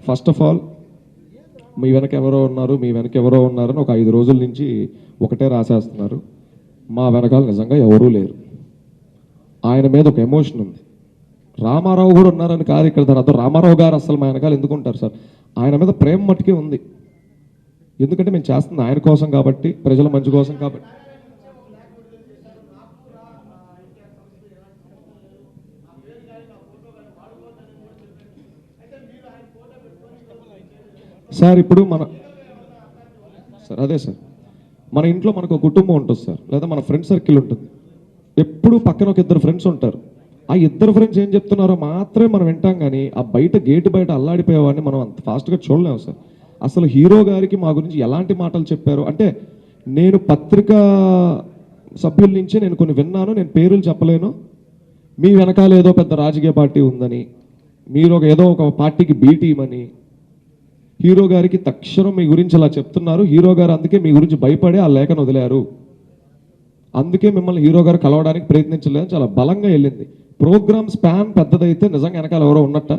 First of all మీ వెనక ఎవరో ఉన్నారు, మీ వెనక ఎవరో ఉన్నారని ఒక 5 రోజుల నుంచి ఒకటే రాసేస్తున్నారు. మా వెనకాల నిజంగా ఎవరూ లేరు. ఆయన మీద ఒక ఎమోషన్ ఉంది. రామారావు కూడా ఉన్నారని కాదు ఇక్కడ దాని అర్థం. రామారావు గారు అసలు మా వెనకాల ఎందుకు ఉంటారు సార్? ఆయన మీద ప్రేమ మట్టుకే ఉంది. ఎందుకంటే మేము చేస్తుంది ఆయన కోసం కాబట్టి, ప్రజల మంచి కోసం కాబట్టి. సార్ ఇప్పుడు సార్ అదే సార్, మన ఇంట్లో మనకు ఒక కుటుంబం ఉంటుంది సార్, లేదా మన ఫ్రెండ్ సర్కిల్ ఉంటుంది. ఎప్పుడు పక్కన ఒక 2 ఫ్రెండ్స్ ఉంటారు. ఆ 2 ఫ్రెండ్స్ ఏం చెప్తున్నారో మాత్రమే మనం వింటాం, కానీ ఆ బయట గేటు బయట అల్లాడిపోయేవాడిని మనం అంత ఫాస్ట్గా చూడలేము సార్. అసలు హీరో గారికి మా గురించి ఎలాంటి మాటలు చెప్పారు అంటే, నేను పత్రికా సభ్యుల నుంచి నేను కొన్ని విన్నాను, నేను పేర్లు చెప్పలేను. మీ వెనకాల ఏదో పెద్ద రాజకీయ పార్టీ ఉందని, మీరు ఏదో ఒక పార్టీకి బీ టీం అని, హీరో గారికి తక్షణం మీ గురించి అలా చెప్తున్నారు. హీరో గారు అందుకే మీ గురించి భయపడి ఆ లేఖను వదిలారు, అందుకే మిమ్మల్ని హీరో గారు కలవడానికి ప్రయత్నించలేదని చాలా బలంగా వెళ్ళింది. ప్రోగ్రామ్ స్పాన్ పెద్దదైతే నిజంగా వెనకాల ఎవరో ఉన్నట్ట.